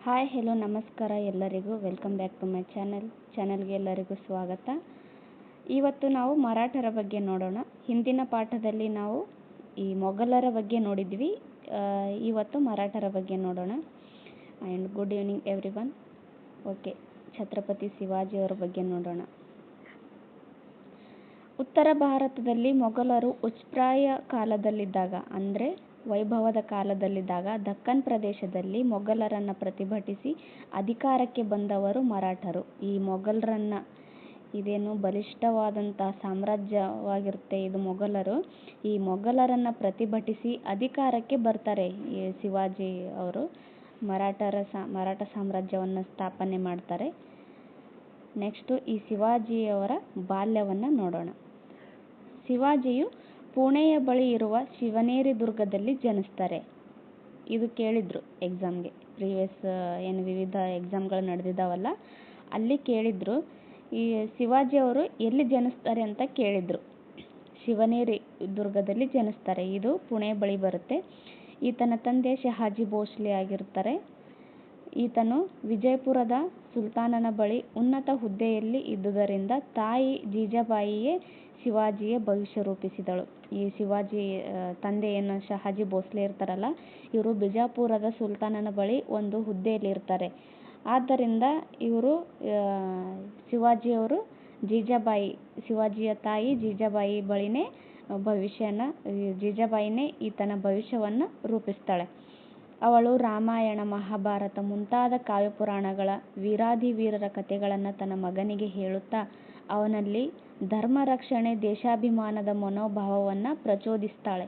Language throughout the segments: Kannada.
ಹಾಯ್ ಹೆಲೋ ನಮಸ್ಕಾರ ಎಲ್ಲರಿಗೂ. ವೆಲ್ಕಮ್ ಬ್ಯಾಕ್ ಟು ಮೈ ಚಾನಲ್ಗೆ ಎಲ್ಲರಿಗೂ ಸ್ವಾಗತ. ಇವತ್ತು ನಾವು ಮರಾಠರ ಬಗ್ಗೆ ನೋಡೋಣ. ಹಿಂದಿನ ಪಾಠದಲ್ಲಿ ನಾವು ಈ ಮೊಘಲರ ಬಗ್ಗೆ ನೋಡಿದ್ವಿ. ಇವತ್ತು ಮರಾಠರ ಬಗ್ಗೆ ನೋಡೋಣ. And good evening everyone. Okay, Chhatrapati ಶಿವಾಜಿಯವರ ಬಗ್ಗೆ ನೋಡೋಣ. ಉತ್ತರ ಭಾರತದಲ್ಲಿ ಮೊಘಲರು ಉಚ್ಛ್ರಾಯ ಕಾಲದಲ್ಲಿದ್ದಾಗ, ಅಂದರೆ ವೈಭವದ ಕಾಲದಲ್ಲಿದ್ದಾಗ, ದಕ್ಕನ್ ಪ್ರದೇಶದಲ್ಲಿ ಮೊಘಲರನ್ನು ಪ್ರತಿಭಟಿಸಿ ಅಧಿಕಾರಕ್ಕೆ ಬಂದವರು ಮರಾಠರು. ಈ ಮೊಘಲರನ್ನು, ಇದೇನು ಬಲಿಷ್ಠವಾದಂಥ ಸಾಮ್ರಾಜ್ಯವಾಗಿರುತ್ತೆ ಇದು ಮೊಘಲರು. ಈ ಮೊಘಲರನ್ನು ಪ್ರತಿಭಟಿಸಿ ಅಧಿಕಾರಕ್ಕೆ ಬರ್ತಾರೆ ಈ ಶಿವಾಜಿ ಅವರು. ಮರಾಠ ಸಾಮ್ರಾಜ್ಯವನ್ನು ಸ್ಥಾಪನೆ ಮಾಡ್ತಾರೆ. ನೆಕ್ಸ್ಟು ಈ ಶಿವಾಜಿಯವರ ಬಾಲ್ಯವನ್ನು ನೋಡೋಣ. ಶಿವಾಜಿಯು ಪುಣೆಯ ಬಳಿ ಇರುವ ಶಿವನೇರಿ ದುರ್ಗದಲ್ಲಿ ಜನಿಸ್ತಾರೆ. ಇದು ಕೇಳಿದ್ರು ಎಕ್ಸಾಮ್ಗೆ, ಪ್ರೀವಿಯಸ್ ಏನು ವಿವಿಧ ಎಕ್ಸಾಮ್ಗಳು ನಡೆದಿದ್ದಾವಲ್ಲ ಅಲ್ಲಿ ಕೇಳಿದ್ರು. ಈ ಶಿವಾಜಿಯವರು ಎಲ್ಲಿ ಜನಿಸ್ತಾರೆ ಅಂತ ಕೇಳಿದ್ರು. ಶಿವನೇರಿ ದುರ್ಗದಲ್ಲಿ ಜನಿಸ್ತಾರೆ. ಇದು ಪುಣೆ ಬಳಿ ಬರುತ್ತೆ. ಈತನ ತಂದೆ ಶಹಾಜಿ ಭೋಸ್ಲೆ ಆಗಿರ್ತಾರೆ. ಈತನು ವಿಜಯಪುರದ ಸುಲ್ತಾನನ ಬಳಿ ಉನ್ನತ ಹುದ್ದೆಯಲ್ಲಿ ಇದ್ದುದರಿಂದ ತಾಯಿ ಜೀಜಾಬಾಯಿಯೇ ಶಿವಾಜಿಯ ಭವಿಷ್ಯ ರೂಪಿಸಿದಳು. ಈ ಶಿವಾಜಿ ತಂದೆ ಏನು ಶಹಾಜಿ ಭೋಸ್ಲೆ ಇರ್ತಾರಲ್ಲ, ಇವರು ಬಿಜಾಪುರದ ಸುಲ್ತಾನನ ಬಳಿ ಒಂದು ಹುದ್ದೆಯಲ್ಲಿ ಇರ್ತಾರೆ. ಆದ್ದರಿಂದ ಇವರು ಶಿವಾಜಿಯವರು ಶಿವಾಜಿಯ ತಾಯಿ ಜೀಜಾಬಾಯಿ ಬಳಿನೇ ಜೀಜಾಬಾಯಿನೇ ಈತನ ಭವಿಷ್ಯವನ್ನು ರೂಪಿಸ್ತಾಳೆ. ಅವಳು ರಾಮಾಯಣ, ಮಹಾಭಾರತ ಮುಂತಾದ ಕಾವ್ಯಪುರಾಣಗಳ ವೀರಾಧಿವೀರರ ಕಥೆಗಳನ್ನು ತನ್ನ ಮಗನಿಗೆ ಹೇಳುತ್ತಾ ಅವನಲ್ಲಿ ಧರ್ಮ ರಕ್ಷಣೆ, ದೇಶಾಭಿಮಾನದ ಮನೋಭಾವವನ್ನು ಪ್ರಚೋದಿಸ್ತಾಳೆ.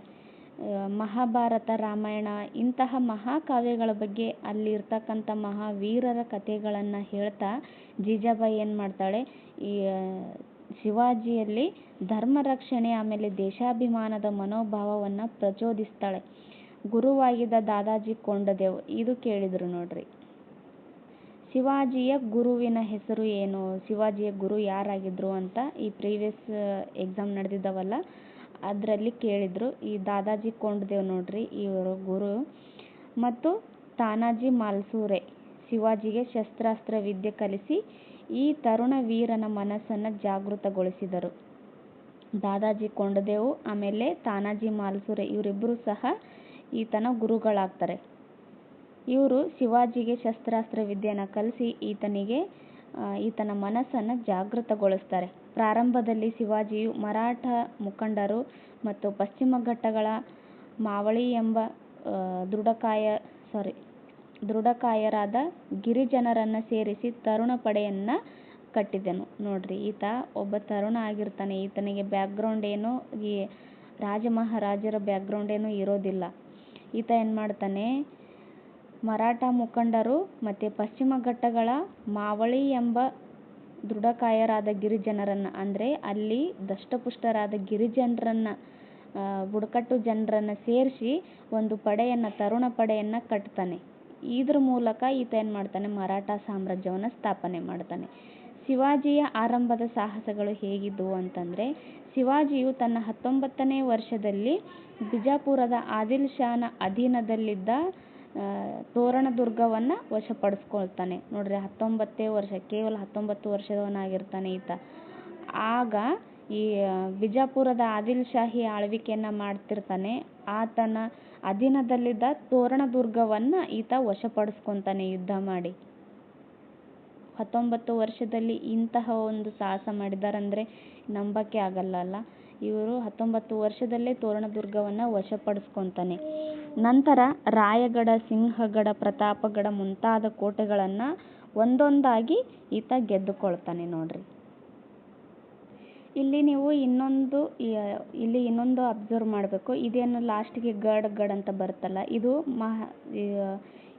ಮಹಾಭಾರತ, ರಾಮಾಯಣ ಇಂತಹ ಮಹಾಕಾವ್ಯಗಳ ಬಗ್ಗೆ, ಅಲ್ಲಿ ಇರ್ತಕ್ಕಂಥ ಮಹಾವೀರರ ಕಥೆಗಳನ್ನು ಹೇಳ್ತಾ ಜೀಜಾಬಾಯಿ ಏನು ಮಾಡ್ತಾಳೆ, ಈ ಶಿವಾಜಿಯಲ್ಲಿ ಧರ್ಮ ರಕ್ಷಣೆ ಆಮೇಲೆ ದೇಶಾಭಿಮಾನದ ಮನೋಭಾವವನ್ನು ಪ್ರಚೋದಿಸ್ತಾಳೆ. ಗುರುವಾಗಿದ್ದ ದಾದಾಜಿ ಕೊಂಡದೇವ್, ಇದು ಕೇಳಿದ್ರು ನೋಡ್ರಿ. ಶಿವಾಜಿಯ ಗುರುವಿನ ಹೆಸರು ಏನು, ಶಿವಾಜಿಯ ಗುರು ಯಾರಾಗಿದ್ರು ಅಂತ ಈ ಪ್ರೀವಿಯಸ್ ಎಕ್ಸಾಮ್ ನಡೆದಿದ್ದಾವಲ್ಲ ಅದರಲ್ಲಿ ಕೇಳಿದ್ರು. ಈ ದಾದಾಜಿ ಕೊಂಡದೇವ್ ನೋಡ್ರಿ ಇವರು ಗುರು. ಮತ್ತು ತಾನಾಜಿ ಮಾಲ್ಸುರೆ ಶಿವಾಜಿಗೆ ಶಸ್ತ್ರಾಸ್ತ್ರ ವಿದ್ಯೆ ಕಲಿಸಿ ಈ ತರುಣ ವೀರನ ಮನಸ್ಸನ್ನು ಜಾಗೃತಗೊಳಿಸಿದರು. ದಾದಾಜಿ ಕೊಂಡದೇವ್ ಆಮೇಲೆ ತಾನಾಜಿ ಮಾಲ್ಸುರೆ ಇವರಿಬ್ಬರು ಸಹ ಈತನ ಗುರುಗಳಾಗ್ತಾರೆ. ಇವರು ಶಿವಾಜಿಗೆ ಶಸ್ತ್ರಾಸ್ತ್ರ ವಿದ್ಯೆಯನ್ನು ಕಲಿಸಿ ಈತನ ಮನಸ್ಸನ್ನು ಜಾಗೃತಗೊಳಿಸ್ತಾರೆ. ಪ್ರಾರಂಭದಲ್ಲಿ ಶಿವಾಜಿಯು ಮರಾಠ ಮುಖಂಡರು ಮತ್ತು ಪಶ್ಚಿಮ ಘಟ್ಟಗಳ ಮಾವಳಿ ಎಂಬ ದೃಢಕಾಯರಾದ ಗಿರಿಜನರನ್ನು ಸೇರಿಸಿ ತರುಣ ಪಡೆಯನ್ನು ಕಟ್ಟಿದನು. ನೋಡ್ರಿ, ಈತ ಒಬ್ಬ ತರುಣ ಆಗಿರ್ತಾನೆ. ಈತನಿಗೆ ಬ್ಯಾಕ್ಗ್ರೌಂಡ್ ಏನು, ಈ ರಾಜ ಮಹಾರಾಜರ ಬ್ಯಾಕ್ಗ್ರೌಂಡ್ ಏನು ಇರೋದಿಲ್ಲ. ಈತ ಏನು ಮಾಡ್ತಾನೆ, ಮರಾಠ ಮುಖಂಡರು ಮತ್ತು ಪಶ್ಚಿಮ ಘಟ್ಟಗಳ ಮಾವಳಿ ಎಂಬ ದೃಢಕಾಯರಾದ ಗಿರಿಜನರನ್ನು, ಅಂದರೆ ಅಲ್ಲಿ ದಷ್ಟಪುಷ್ಟರಾದ ಗಿರಿಜನರನ್ನು, ಬುಡಕಟ್ಟು ಜನರನ್ನು ಸೇರಿಸಿ ಒಂದು ತರುಣ ಪಡೆಯನ್ನು ಕಟ್ತಾನೆ. ಇದ್ರ ಮೂಲಕ ಈತ ಏನು ಮಾಡ್ತಾನೆ, ಮರಾಠ ಸಾಮ್ರಾಜ್ಯವನ್ನು ಸ್ಥಾಪನೆ ಮಾಡ್ತಾನೆ. ಶಿವಾಜಿಯ ಆರಂಭದ ಸಾಹಸಗಳು ಹೇಗಿದ್ದವು ಅಂತಂದರೆ, ಶಿವಾಜಿಯು ತನ್ನ 19ನೇ ವರ್ಷದಲ್ಲಿ ಬಿಜಾಪುರದ ಆದಿಲ್ ಶಾನ ಅಧೀನದಲ್ಲಿದ್ದ ತೋರಣ ದುರ್ಗವನ್ನು ವಶಪಡಿಸ್ಕೊಳ್ತಾನೆ. ನೋಡ್ರಿ, 19 ವರ್ಷ, ಕೇವಲ 19 ವರ್ಷದವನಾಗಿರ್ತಾನೆ ಈತ. ಆಗ ಈ ಬಿಜಾಪುರದ ಆದಿಲ್ ಶಾಹಿ ಆಳ್ವಿಕೆಯನ್ನು ಮಾಡ್ತಿರ್ತಾನೆ. ಆತನ ಅಧೀನದಲ್ಲಿದ್ದ ತೋರಣ ದುರ್ಗವನ್ನು ಈತ ವಶಪಡಿಸ್ಕೊತಾನೆ ಯುದ್ಧ ಮಾಡಿ. 19 ವರ್ಷದಲ್ಲಿ ಇಂತಹ ಒಂದು ಸಾಹಸ ಮಾಡಿದಾರಂದರೆ ನಂಬಕ್ಕೆ ಆಗಲ್ಲ. ಇವರು 19 ವರ್ಷದಲ್ಲೇ ತೋರಣ ದುರ್ಗವನ್ನು ವಶಪಡಿಸ್ಕೊತಾನೆ. ನಂತರ ರಾಯಗಢ, ಸಿಂಹಗಢ, ಪ್ರತಾಪಗಢ ಮುಂತಾದ ಕೋಟೆಗಳನ್ನು ಒಂದೊಂದಾಗಿ ಈತ ಗೆದ್ದುಕೊಳ್ತಾನೆ. ನೋಡ್ರಿ, ಇಲ್ಲಿ ನೀವು ಇನ್ನೊಂದು ಅಬ್ಸರ್ವ್ ಮಾಡಬೇಕು. ಇದೇನು ಲಾಸ್ಟ್ಗೆ ಗಡ್ ಅಂತ ಬರುತ್ತಲ್ಲ, ಇದು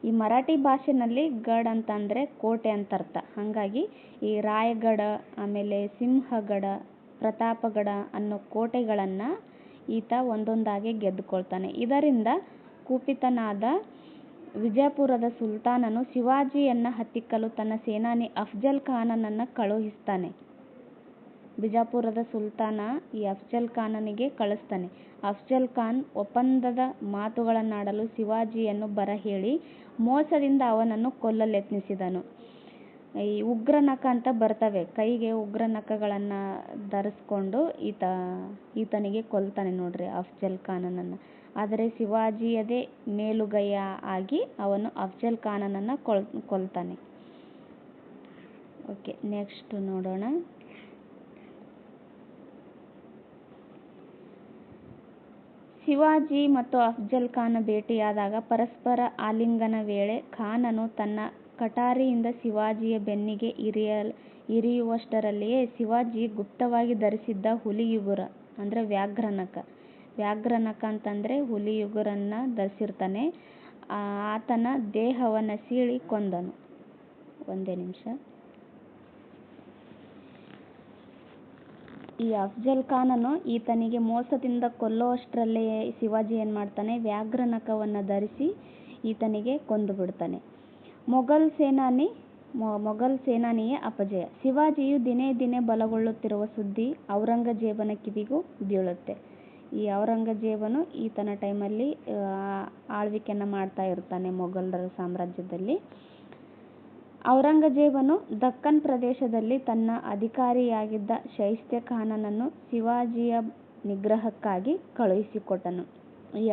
ಈ ಮರಾಠಿ ಭಾಷೆನಲ್ಲಿ ಗಡ್ ಅಂತ ಅಂದರೆ ಕೋಟೆ ಅಂತ ಅರ್ಥ. ಹಾಗಾಗಿ ಈ ರಾಯಗಢ ಆಮೇಲೆ ಸಿಂಹಗಢ, ಪ್ರತಾಪಗಢ ಅನ್ನೋ ಕೋಟೆಗಳನ್ನು ಈತ ಒಂದೊಂದಾಗಿ ಗೆದ್ದುಕೊಳ್ತಾನೆ. ಇದರಿಂದ ಕುಪಿತನಾದ ವಿಜಯಪುರದ ಸುಲ್ತಾನನು ಶಿವಾಜಿಯನ್ನು ಹತ್ತಿಕ್ಕಲು ತನ್ನ ಸೇನಾನಿ ಅಫ್ಜಲ್ ಖಾನನನ್ನು ಕಳುಹಿಸ್ತಾನೆ. ಬಿಜಾಪುರದ ಸುಲ್ತಾನ ಈ ಅಫ್ಜಲ್ ಖಾನನಿಗೆ ಕಳಿಸ್ತಾನೆ. ಅಫ್ಜಲ್ ಖಾನ್ ಒಪ್ಪಂದದ ಮಾತುಗಳನ್ನಾಡಲು ಶಿವಾಜಿಯನ್ನು ಬರಹೇಳಿ ಮೋಸದಿಂದ ಅವನನ್ನು ಕೊಲ್ಲಲೆತ್ನಿಸಿದನು. ಈ ಉಗ್ರನಖ ಅಂತ ಬರ್ತವೆ, ಕೈಗೆ ಉಗ್ರನಖಗಳನ್ನು ಧರಿಸ್ಕೊಂಡು ಈತನಿಗೆ ಕೊಲ್ತಾನೆ ನೋಡ್ರಿ ಅಫ್ಜಲ್ ಖಾನನನ್ನು. ಆದರೆ ಶಿವಾಜಿಯದೇ ಮೇಲುಗೈ ಆಗಿ ಅವನು ಅಫ್ಜಲ್ ಖಾನನನ್ನು ಕೊಲ್ತಾನೆ. ಓಕೆ, ನೆಕ್ಸ್ಟ್ ನೋಡೋಣ. ಶಿವಾಜಿ ಮತ್ತು ಅಫ್ಜಲ್ ಖಾನ್ ಭೇಟಿಯಾದಾಗ ಪರಸ್ಪರ ಆಲಿಂಗನ ವೇಳೆ ಖಾನನು ತನ್ನ ಕಟಾರಿಯಿಂದ ಶಿವಾಜಿಯ ಬೆನ್ನಿಗೆ ಇರಿಯುವಷ್ಟರಲ್ಲಿಯೇ ಶಿವಾಜಿ ಗುಪ್ತವಾಗಿ ಧರಿಸಿದ್ದ ಹುಲಿಯುಗುರ ಅಂದರೆ ವ್ಯಾಘ್ರನಖ ಅಂತಂದರೆ ಹುಲಿಯುಗುರನ್ನು ಧರಿಸಿರ್ತಾನೆ, ಆತನ ದೇಹವನ್ನು ಸೀಳಿ ಕೊಂದನು. ಒಂದೇ ನಿಮಿಷ. ಈ ಅಫ್ಜಲ್ ಖಾನನು ಈತನಿಗೆ ಮೋಸದಿಂದ ಕೊಲ್ಲುವಷ್ಟರಲ್ಲೇ ಶಿವಾಜಿ ಏನು ಮಾಡ್ತಾನೆ, ವ್ಯಾಘ್ರನಖವನ್ನು ಧರಿಸಿ ಈತನಿಗೆ ಕೊಂದು ಬಿಡ್ತಾನೆ. ಮೊಘಲ್ ಸೇನಾನಿಯ ಅಪಜಯ. ಶಿವಾಜಿಯು ದಿನೇ ದಿನೇ ಬಲಗೊಳ್ಳುತ್ತಿರುವ ಸುದ್ದಿ ಔರಂಗಜೇಬನ ಕಿವಿಗೂ ಬೀಳುತ್ತೆ. ಈ ಔರಂಗಜೇಬನು ಈತನ ಟೈಮಲ್ಲಿ ಆಳ್ವಿಕೆಯನ್ನು ಮಾಡ್ತಾ ಇರ್ತಾನೆ ಮೊಘಲರ ಸಾಮ್ರಾಜ್ಯದಲ್ಲಿ. ಔರಂಗಜೇಬನು ದಕ್ಕನ್ ಪ್ರದೇಶದಲ್ಲಿ ತನ್ನ ಅಧಿಕಾರಿಯಾಗಿದ್ದ ಶೈಸ್ತೆ ಖಾನನನ್ನು ಶಿವಾಜಿಯ ನಿಗ್ರಹಕ್ಕಾಗಿ ಕಳುಹಿಸಿಕೊಟ್ಟನು. ಈ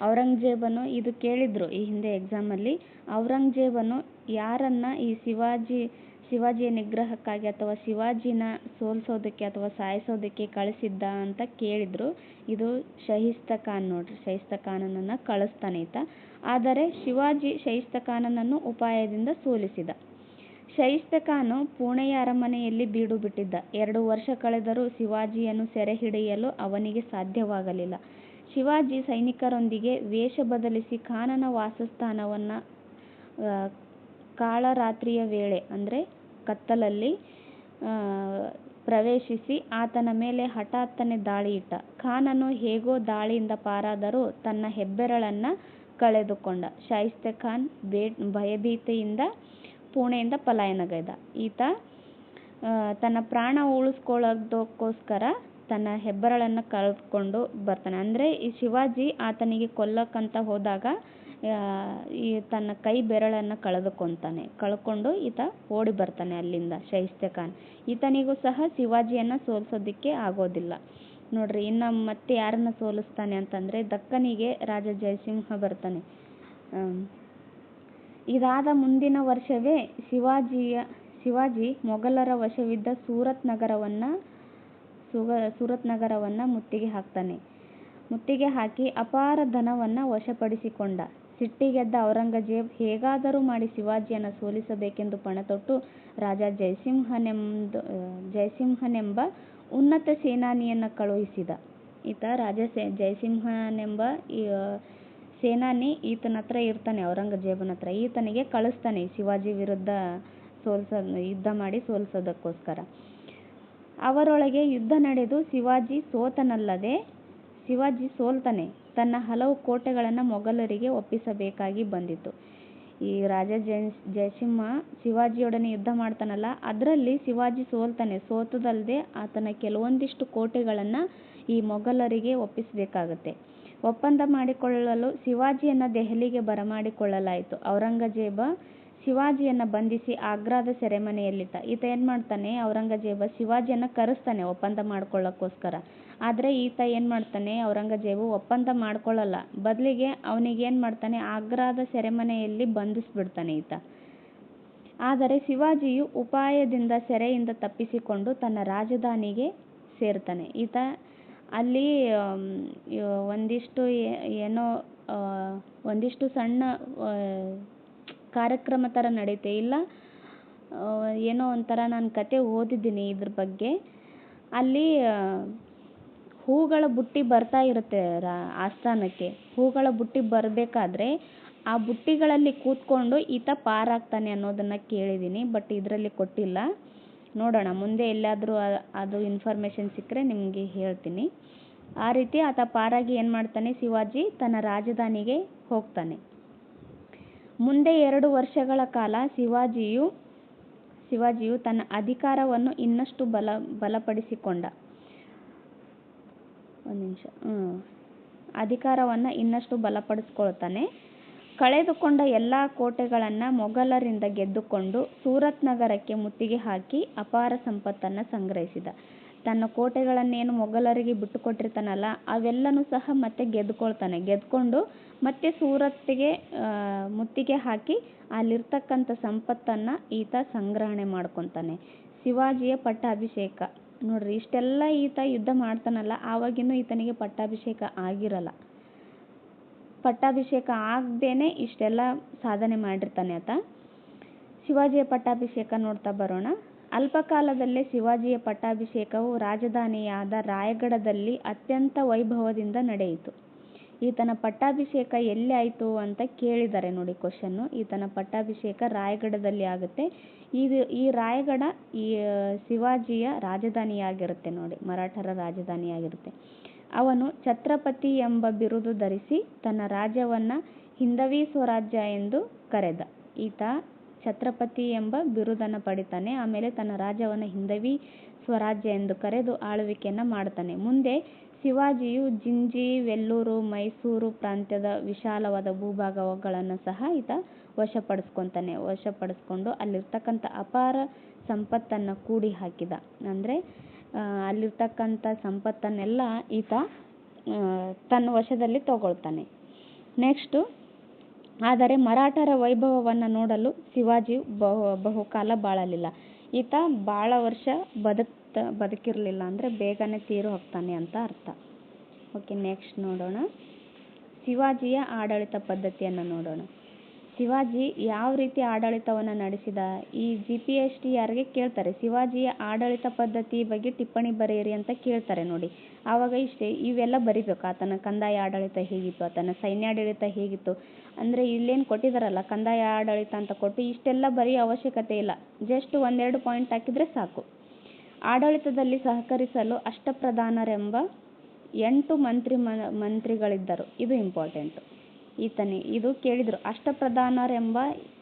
ಔರಂಗಜೇಬನು ಇದು ಕೇಳಿದ್ರು ಈ ಹಿಂದೆ ಎಕ್ಸಾಮಲ್ಲಿ. ಔರಂಗಜೇಬನು ಯಾರನ್ನ ಈ ಶಿವಾಜಿಯ ನಿಗ್ರಹಕ್ಕಾಗಿ ಅಥವಾ ಶಿವಾಜಿನ ಸೋಲಿಸೋದಕ್ಕೆ ಅಥವಾ ಸಾಯಿಸೋದಕ್ಕೆ ಕಳಿಸಿದ್ದ ಅಂತ ಕೇಳಿದ್ರು. ಇದು ಶಹಿಸ್ತ ಖಾನ್ ನೋಡ್ರಿ, ಶಹಿಸ್ತ ಖಾನನನ್ನು ಕಳಿಸ್ತಾನೆ ಈತ. ಆದರೆ ಶಿವಾಜಿ ಶಹಿಸ್ತ ಖಾನನನ್ನು ಉಪಾಯದಿಂದ ಸೋಲಿಸಿದ. ಶಹಿಸ್ತ ಖಾನ್ ಪುಣೆಯ ಅರಮನೆಯಲ್ಲಿ ಬೀಡು ಬಿಟ್ಟಿದ್ದ. 2 ವರ್ಷ ಕಳೆದರೂ ಶಿವಾಜಿಯನ್ನು ಸೆರೆ ಹಿಡಿಯಲು ಅವನಿಗೆ ಸಾಧ್ಯವಾಗಲಿಲ್ಲ. ಶಿವಾಜಿ ಸೈನಿಕರೊಂದಿಗೆ ವೇಷ ಬದಲಿಸಿ ಖಾನನ ವಾಸಸ್ಥಾನವನ್ನು ಕಾಳರಾತ್ರಿಯ ವೇಳೆ ಅಂದರೆ ಕತ್ತಲಲ್ಲಿ ಪ್ರವೇಶಿಸಿ ಆತನ ಮೇಲೆ ಹಠಾತ್ತನೆ ದಾಳಿ ಇಟ್ಟ. ಖಾನನು ಹೇಗೋ ದಾಳಿಯಿಂದ ಪಾರಾದರೂ ತನ್ನ ಹೆಬ್ಬೆರಳನ್ನು ಕಳೆದುಕೊಂಡ. ಶೈಸ್ತೆ ಖಾನ್ ಭಯಭೀತಿಯಿಂದ ಪುಣೆಯಿಂದ ಪಲಾಯನಗೈದ. ಈತ ತನ್ನ ಪ್ರಾಣ ಉಳಿಸ್ಕೊಳ್ಳೋದಕ್ಕೋಸ್ಕರ ತನ್ನ ಹೆಬ್ಬೆರಳನ್ನು ಕಳೆದುಕೊಂಡು ಬರ್ತಾನೆ. ಅಂದರೆ ಈ ಶಿವಾಜಿ ಆತನಿಗೆ ಕೊಲ್ಲಕ್ಕಂತ ಹೋದಾಗ ತನ್ನ ಕೈ ಬೆರಳನ್ನು ಕಳ್ಕೊಂಡು ಈತ ಓಡಿ ಬರ್ತಾನೆ ಅಲ್ಲಿಂದ ಶೈಸ್ತೆ ಖಾನ್. ಈತನಿಗೂ ಸಹ ಶಿವಾಜಿಯನ್ನು ಸೋಲಿಸೋದಕ್ಕೆ ಆಗೋದಿಲ್ಲ ನೋಡ್ರಿ. ಇನ್ನು ಮತ್ತೆ ಯಾರನ್ನು ಸೋಲಿಸ್ತಾನೆ ಅಂತಂದರೆ ದಕ್ಕನಿಗೆ ರಾಜ ಜಯಸಿಂಹ ಬರ್ತಾನೆ. ಇದಾದ ಮುಂದಿನ ವರ್ಷವೇ ಶಿವಾಜಿ ಮೊಘಲರ ವಶವಿದ್ದ ಸೂರತ್ ನಗರವನ್ನು ಮುತ್ತಿಗೆ ಹಾಕಿ ಅಪಾರ ಧನವನ್ನು ವಶಪಡಿಸಿಕೊಂಡ. ಸಿಟ್ಟಿಗೆದ್ದ ಔರಂಗಜೇಬ್ ಹೇಗಾದರೂ ಮಾಡಿ ಶಿವಾಜಿಯನ್ನು ಸೋಲಿಸಬೇಕೆಂದು ಪಣತೊಟ್ಟು ರಾಜ ಜಯಸಿಂಹನೆಂಬ ಉನ್ನತ ಸೇನಾನಿಯನ್ನು ಕಳುಹಿಸಿದ. ಈತ ರಾಜ ಜಯಸಿಂಹನೆಂಬ ಸೇನಾನಿ ಈತನ ಹತ್ರ ಇರ್ತಾನೆ, ಔರಂಗಜೇಬನ ಹತ್ರ. ಈತನಿಗೆ ಕಳಿಸ್ತಾನೆ ಶಿವಾಜಿ ವಿರುದ್ಧ ಯುದ್ಧ ಮಾಡಿ ಸೋಲಿಸೋದಕ್ಕೋಸ್ಕರ. ಅವರೊಳಗೆ ಯುದ್ಧ ನಡೆದು ಶಿವಾಜಿ ಸೋಲ್ತಾನೆ. ತನ್ನ ಹಲವು ಕೋಟೆಗಳನ್ನು ಮೊಘಲರಿಗೆ ಒಪ್ಪಿಸಬೇಕಾಗಿ ಬಂದಿತು. ಈ ರಾಜ ಜಯಸಿಂಹ ಶಿವಾಜಿಯೊಡನೆ ಯುದ್ಧ ಮಾಡ್ತಾನಲ್ಲ, ಅದರಲ್ಲಿ ಶಿವಾಜಿ ಸೋಲ್ತಾನೆ. ಸೋತದಲ್ಲದೆ ಆತನ ಕೆಲವೊಂದಿಷ್ಟು ಕೋಟೆಗಳನ್ನು ಈ ಮೊಘಲರಿಗೆ ಒಪ್ಪಿಸಬೇಕಾಗತ್ತೆ. ಒಪ್ಪಂದ ಮಾಡಿಕೊಳ್ಳಲು ಶಿವಾಜಿಯನ್ನು ದೆಹಲಿಗೆ ಬರಮಾಡಿಕೊಳ್ಳಲಾಯಿತು. ಔರಂಗಜೇಬ ಶಿವಾಜಿಯನ್ನು ಬಂಧಿಸಿ ಆಗ್ರಾದ ಸೆರೆಮನೆಯಲ್ಲಿಟ್ಟ. ಈತ ಏನು ಮಾಡ್ತಾನೆ, ಔರಂಗಜೇಬ ಶಿವಾಜಿಯನ್ನು ಕರೆಸ್ತಾನೆ ಒಪ್ಪಂದ ಮಾಡ್ಕೊಳ್ಳೋಕ್ಕೋಸ್ಕರ. ಆದರೆ ಈತ ಏನು ಮಾಡ್ತಾನೆ, ಔರಂಗಜೇಬು ಒಪ್ಪಂದ ಮಾಡ್ಕೊಳ್ಳಲ್ಲ. ಬದಲಿಗೆ ಅವನಿಗೇನು ಮಾಡ್ತಾನೆ, ಆಗ್ರಾದ ಸೆರೆಮನೆಯಲ್ಲಿ ಬಂಧಿಸಿಬಿಡ್ತಾನೆ ಈತ. ಆದರೆ ಶಿವಾಜಿಯು ಉಪಾಯದಿಂದ ಸೆರೆಯಿಂದ ತಪ್ಪಿಸಿಕೊಂಡು ತನ್ನ ರಾಜಧಾನಿಗೆ ಸೇರ್ತಾನೆ. ಈತ ಅಲ್ಲಿ ಒಂದಿಷ್ಟು ಸಣ್ಣ ಕಾರ್ಯಕ್ರಮ ಥರ ನಡೀತೆ. ಇಲ್ಲ ಏನೋ ಒಂಥರ ನಾನು ಕತೆ ಓದಿದ್ದೀನಿ ಇದ್ರ ಬಗ್ಗೆ. ಅಲ್ಲಿ ಹೂಗಳ ಬುಟ್ಟಿ ಬರ್ತಾ ಇರುತ್ತೆ ಆಸ್ಥಾನಕ್ಕೆ. ಹೂಗಳ ಬುಟ್ಟಿ ಬರಬೇಕಾದ್ರೆ ಆ ಬುಟ್ಟಿಗಳಲ್ಲಿ ಕೂತ್ಕೊಂಡು ಈತ ಪಾರಾಗ್ತಾನೆ ಅನ್ನೋದನ್ನು ಕೇಳಿದ್ದೀನಿ. ಬಟ್ ಇದರಲ್ಲಿ ಕೊಟ್ಟಿಲ್ಲ. ನೋಡೋಣ ಮುಂದೆ ಎಲ್ಲಾದರೂ ಅದು ಇನ್ಫಾರ್ಮೇಷನ್ ಸಿಕ್ಕರೆ ನಿಮಗೆ ಹೇಳ್ತೀನಿ. ಆ ರೀತಿ ಆತ ಪಾರಾಗಿ ಏನು ಮಾಡ್ತಾನೆ, ಶಿವಾಜಿ ತನ್ನ ರಾಜಧಾನಿಗೆ ಹೋಗ್ತಾನೆ. ಮುಂದೆ 2 ವರ್ಷಗಳ ಕಾಲ ಶಿವಾಜಿಯು ಶಿವಾಜಿಯು ತನ್ನ ಅಧಿಕಾರವನ್ನು ಇನ್ನಷ್ಟು ಬಲಪಡಿಸಿಕೊಂಡ. ಅಧಿಕಾರವನ್ನು ಇನ್ನಷ್ಟು ಬಲಪಡಿಸ್ಕೊಳ್ತಾನೆ. ಕಳೆದುಕೊಂಡ ಎಲ್ಲ ಕೋಟೆಗಳನ್ನು ಮೊಘಲರಿಂದ ಗೆದ್ದುಕೊಂಡು ಸೂರತ್ ನಗರಕ್ಕೆ ಮುತ್ತಿಗೆ ಹಾಕಿ ಅಪಾರ ಸಂಪತ್ತನ್ನು ಸಂಗ್ರಹಿಸಿದ. ತನ್ನ ಕೋಟೆಗಳನ್ನೇನು ಮೊಘಲರಿಗೆ ಬಿಟ್ಟು ಕೊಟ್ಟಿರ್ತಾನಲ್ಲ ಅವೆಲ್ಲನೂ ಸಹ ಮತ್ತೆ ಗೆದ್ಕೊಂಡು ಮತ್ತೆ ಸೂರತ್ಗೆ ಮುತ್ತಿಗೆ ಹಾಕಿ ಅಲ್ಲಿರ್ತಕ್ಕಂಥ ಸಂಪತ್ತನ್ನು ಈತ ಸಂಗ್ರಹಣೆ ಮಾಡ್ಕೊತಾನೆ. ಶಿವಾಜಿಯ ಪಟ್ಟಾಭಿಷೇಕ ನೋಡ್ರಿ, ಇಷ್ಟೆಲ್ಲ ಈತ ಯುದ್ಧ ಮಾಡ್ತಾನಲ್ಲ ಆವಾಗಿನ್ನೂ ಈತನಿಗೆ ಪಟ್ಟಾಭಿಷೇಕ ಆಗಿರಲ್ಲ. ಪಟ್ಟಾಭಿಷೇಕ ಆಗದೇನೆ ಇಷ್ಟೆಲ್ಲ ಸಾಧನೆ ಮಾಡಿರ್ತಾನೆ ಆತ. ಶಿವಾಜಿಯ ಪಟ್ಟಾಭಿಷೇಕ ನೋಡ್ತಾ ಬರೋಣ. ಅಲ್ಪಕಾಲದಲ್ಲೇ ಶಿವಾಜಿಯ ಪಟ್ಟಾಭಿಷೇಕವು ರಾಜಧಾನಿಯಾದ ರಾಯಗಢದಲ್ಲಿ ಅತ್ಯಂತ ವೈಭವದಿಂದ ನಡೆಯಿತು. ಈತನ ಪಟ್ಟಾಭಿಷೇಕ ಎಲ್ಲಿ ಆಯಿತು ಅಂತ ಕೇಳಿದ್ದಾರೆ ನೋಡಿ ಕ್ವಶನ್ನು. ಈತನ ಪಟ್ಟಾಭಿಷೇಕ ರಾಯಗಢದಲ್ಲಿ ಆಗುತ್ತೆ. ಈ ರಾಯಗಢ ಈ ಶಿವಾಜಿಯ ರಾಜಧಾನಿಯಾಗಿರುತ್ತೆ ನೋಡಿ, ಮರಾಠರ ರಾಜಧಾನಿಯಾಗಿರುತ್ತೆ. ಅವನು ಛತ್ರಪತಿ ಎಂಬ ಬಿರುದು ಧರಿಸಿ ತನ್ನ ರಾಜ್ಯವನ್ನು ಹಿಂದವಿ ಸ್ವರಾಜ್ಯ ಎಂದು ಕರೆದ. ಈತ ಛತ್ರಪತಿ ಎಂಬ ಬಿರುದನ್ನು ಪಡಿತಾನೆ. ಆಮೇಲೆ ತನ್ನ ರಾಜ್ಯವನ್ನು ಹಿಂದವಿ ಸ್ವರಾಜ್ಯ ಎಂದು ಕರೆದು ಆಳ್ವಿಕೆಯನ್ನು ಮಾಡ್ತಾನೆ. ಮುಂದೆ ಶಿವಾಜಿಯು ಜಿಂಜಿ, ವೆಲ್ಲೂರು, ಮೈಸೂರು ಪ್ರಾಂತ್ಯದ ವಿಶಾಲವಾದ ಭೂಭಾಗಗಳನ್ನು ಸಹ ಈತ ವಶಪಡಿಸ್ಕೊಂಡು ಅಲ್ಲಿರ್ತಕ್ಕಂಥ ಅಪಾರ ಸಂಪತ್ತನ್ನು ಕೂಡಿ ಹಾಕಿದ. ಅಂದರೆ ಅಲ್ಲಿರ್ತಕ್ಕಂಥ ಸಂಪತ್ತನ್ನೆಲ್ಲ ಈತ ತನ್ನ ವಶದಲ್ಲಿ ತಗೊಳ್ತಾನೆ. ನೆಕ್ಸ್ಟು, ಆದರೆ ಮರಾಠರ ವೈಭವವನ್ನು ನೋಡಲು ಶಿವಾಜಿಯು ಬಹುಕಾಲ ಬಾಳಲಿಲ್ಲ. ಈತ ಭಾಳ ವರ್ಷ ಬದುಕಿರಲಿಲ್ಲ, ಅಂದರೆ ಬೇಗನೆ ತೀರು ಹೋಗ್ತಾನೆ ಅಂತ ಅರ್ಥ. ಓಕೆ, ನೆಕ್ಸ್ಟ್ ನೋಡೋಣ. ಶಿವಾಜಿಯ ಆಡಳಿತ ಪದ್ಧತಿಯನ್ನು ನೋಡೋಣ. ಶಿವಾಜಿ ಯಾವ ರೀತಿ ಆಡಳಿತವನ್ನು ನಡೆಸಿದ? ಈ GPST ಯಾರಿಗೆ ಕೇಳ್ತಾರೆ, ಶಿವಾಜಿಯ ಆಡಳಿತ ಪದ್ಧತಿ ಬಗ್ಗೆ ಟಿಪ್ಪಣಿ ಬರೆಯಿರಿ ಅಂತ ಕೇಳ್ತಾರೆ ನೋಡಿ. ಆವಾಗ ಇವೆಲ್ಲ ಬರಿಬೇಕು. ಆತನ ಕಂದಾಯ ಆಡಳಿತ ಹೇಗಿತ್ತು, ಆತನ ಸೈನ್ಯಾಡಳಿತ ಹೇಗಿತ್ತು. ಅಂದರೆ ಇಲ್ಲೇನು ಕೊಟ್ಟಿದ್ದಾರಲ್ಲ ಕಂದಾಯ ಆಡಳಿತ ಅಂತ ಕೊಟ್ಟು ಇಷ್ಟೆಲ್ಲ ಬರೆಯೋ ಅವಶ್ಯಕತೆ ಇಲ್ಲ. ಜಸ್ಟ್ ಒಂದೆರಡು ಪಾಯಿಂಟ್ ಹಾಕಿದರೆ ಸಾಕು. ಆಡಳಿತದಲ್ಲಿ ಸಹಕರಿಸಲು ಅಷ್ಟಪ್ರಧಾನರೆಂಬ 8 ಮಂತ್ರಿಗಳಿದ್ದರು. ಇದು ಇಂಪಾರ್ಟೆಂಟು. ಇದು ಕೇಳಿದರು. ಅಷ್ಟಪ್ರಧಾನರೆಂಬ